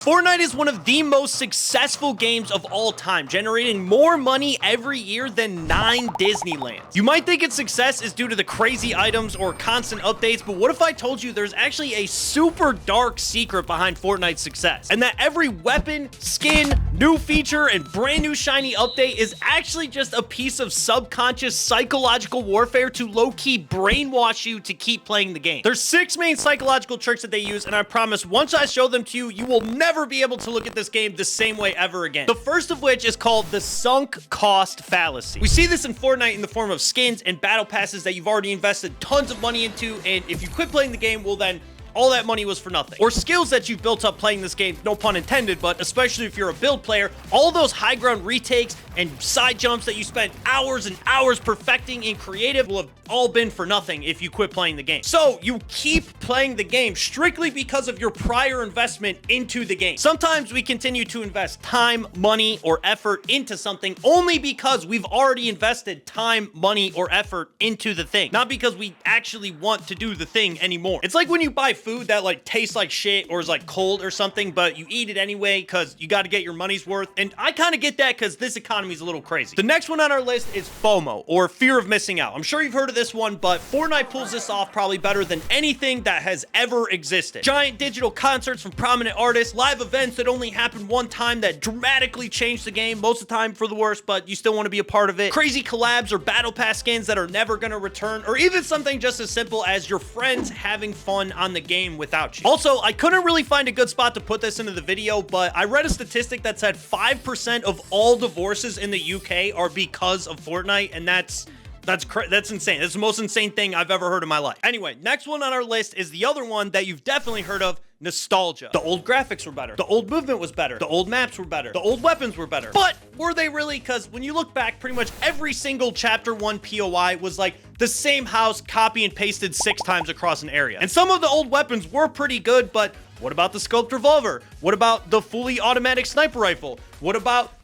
Fortnite is one of the most successful games of all time, generating more money every year than 9 Disneylands. You might think its success is due to the crazy items or constant updates, but what if I told you there's actually a super dark secret behind Fortnite's success? And that every weapon, skin, new feature, and brand new shiny update is actually just a piece of subconscious psychological warfare to low-key brainwash you to keep playing the game. There's 6 main psychological tricks that they use, and I promise once I show them to you, you will never be able to look at this game the same way ever again. The first of which is called the sunk cost fallacy. We see this in Fortnite in the form of skins and battle passes that you've already invested tons of money into, and if you quit playing the game, well then all that money was for nothing. Or skills that you've built up playing this game, no pun intended, but especially if you're a build player, all those high ground retakes and side jumps that you spent hours and hours perfecting in creative will have all been for nothing if you quit playing the game. So you keep playing the game strictly because of your prior investment into the game. Sometimes we continue to invest time, money, or effort into something only because we've already invested time, money, or effort into the thing, not because we actually want to do the thing anymore. It's like when you buy food that like tastes like shit or is like cold or something, but you eat it anyway because you got to get your money's worth. And I kind of get that because this economy is a little crazy. The next one on our list is FOMO, or fear of missing out. I'm sure you've heard of this one, but Fortnite pulls this off probably better than anything that has ever existed. Giant digital concerts from prominent artists, live events that only happen one time that dramatically change the game, most of the time for the worse, but you still want to be a part of it. Crazy collabs or battle pass skins that are never going to return, or even something just as simple as your friends having fun on the game without you. Also, I couldn't really find a good spot to put this into the video, but I read a statistic that said 5% of all divorces in the UK are because of Fortnite, and that's insane. That's the most insane thing I've ever heard in my life. Anyway, next one on our list is the other one that you've definitely heard of: nostalgia. The old graphics were better. The old movement was better. The old maps were better. The old weapons were better. But were they really? Because when you look back, pretty much every single Chapter 1 POI was like the same house copy and pasted 6 times across an area. And some of the old weapons were pretty good, but what about the scoped revolver? What about the fully automatic sniper rifle? What about...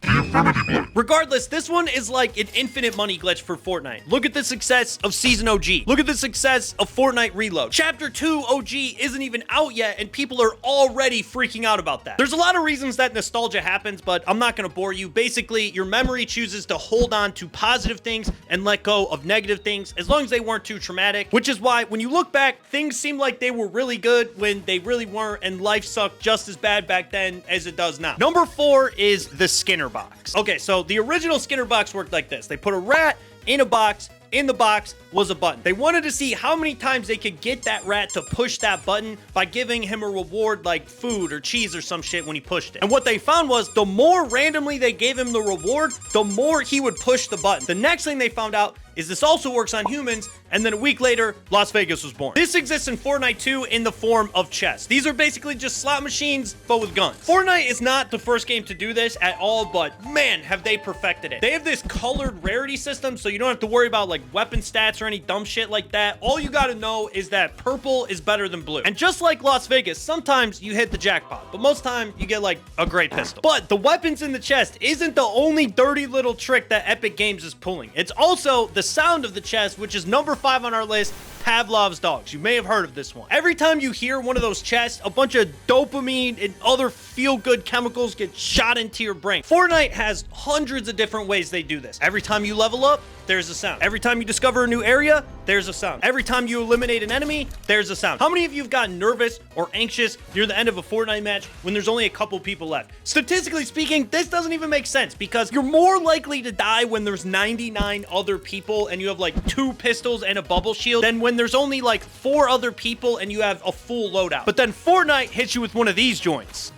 Regardless, this one is like an infinite money glitch for Fortnite. Look at the success of Season OG. Look at the success of Fortnite Reload. Chapter 2 OG isn't even out yet, and people are already freaking out about that. There's a lot of reasons that nostalgia happens, but I'm not going to bore you. Basically, your memory chooses to hold on to positive things and let go of negative things, as long as they weren't too traumatic, which is why when you look back, things seem like they were really good when they really weren't, and life sucked just as bad back then as it does now. Number 4 is the Skinner box. Okay, so the original Skinner box worked like this. They put a rat in a box. In the box was a button. They wanted to see how many times they could get that rat to push that button by giving him a reward like food or cheese or some shit when he pushed it. And what they found was the more randomly they gave him the reward, the more he would push the button. The next thing they found out is this also works on humans, and then a week later, Las Vegas was born. This exists in Fortnite 2 in the form of chests. These are basically just slot machines, but with guns. Fortnite is not the first game to do this at all, but man, have they perfected it. They have this colored rarity system, so you don't have to worry about like weapon stats or any dumb shit like that. All you gotta know is that purple is better than blue. And just like Las Vegas, sometimes you hit the jackpot, but most time you get like a great pistol. But the weapons in the chest isn't the only dirty little trick that Epic Games is pulling. It's also the sound of the chest, which is number 5 on our list, Pavlov's dogs. You may have heard of this one. Every time you hear one of those chests, a bunch of dopamine and other feel-good chemicals get shot into your brain. Fortnite has hundreds of different ways they do this. Every time you level up, there's a sound. Every time you discover a new area, there's a sound. Every time you eliminate an enemy, there's a sound. How many of you have gotten nervous or anxious near the end of a Fortnite match when there's only a couple people left? Statistically speaking, this doesn't even make sense because you're more likely to die when there's 99 other people and you have like 2 pistols and a bubble shield than when there's only like 4 other people and you have a full loadout. But then Fortnite hits you with one of these joints.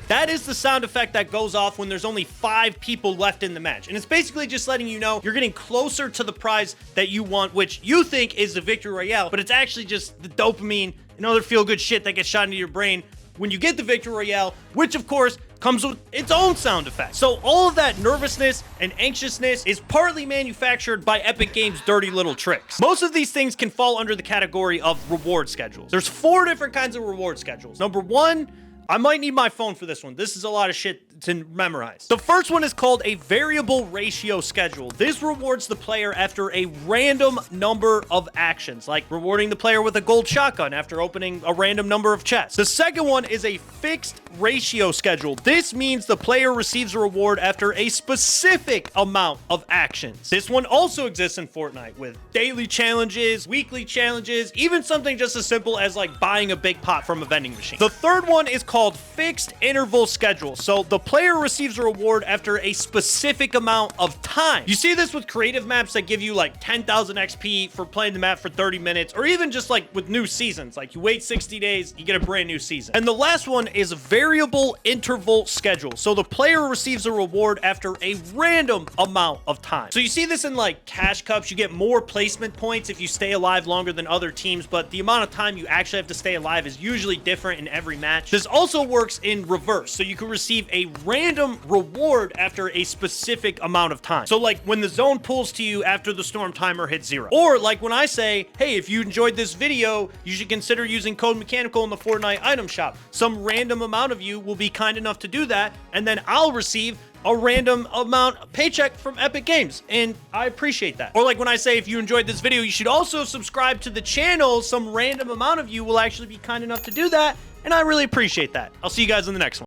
That is the sound effect that goes off when there's only 5 people left in the match. And it's basically just letting you know you're getting closer to the prize that you want, which you think is the victory royale, but it's actually just the dopamine and other feel-good shit that gets shot into your brain when you get the victory royale, which of course comes with its own sound effect. So all of that nervousness and anxiousness is partly manufactured by Epic Games' dirty little tricks. Most of these things can fall under the category of reward schedules. There's 4 different kinds of reward schedules. Number 1, I might need my phone for this one. This is a lot of shit. to memorize. The first one is called a variable ratio schedule. This rewards the player after a random number of actions, like rewarding the player with a gold shotgun after opening a random number of chests. The second one is a fixed ratio schedule. This means the player receives a reward after a specific amount of actions. This one also exists in Fortnite with daily challenges, weekly challenges, even something just as simple as like buying a big pot from a vending machine. The third one is called fixed interval schedule. So the player receives a reward after a specific amount of time. You see this with creative maps that give you like 10,000 XP for playing the map for 30 minutes, or even just like with new seasons. Like you wait 60 days, you get a brand new season. And the last one is variable interval schedule. So the player receives a reward after a random amount of time. So you see this in like cash cups. You get more placement points if you stay alive longer than other teams, but the amount of time you actually have to stay alive is usually different in every match. This also works in reverse. So you can receive a random reward after a specific amount of time. So like when the zone pulls to you after the storm timer hits 0. Or like when I say, hey, if you enjoyed this video, you should consider using code mechanical in the Fortnite item shop. Some random amount of you will be kind enough to do that, and then I'll receive a random amount paycheck from Epic Games, and I appreciate that. Or like when I say, if you enjoyed this video, you should also subscribe to the channel. Some random amount of you will actually be kind enough to do that, and I really appreciate that. I'll see you guys in the next one.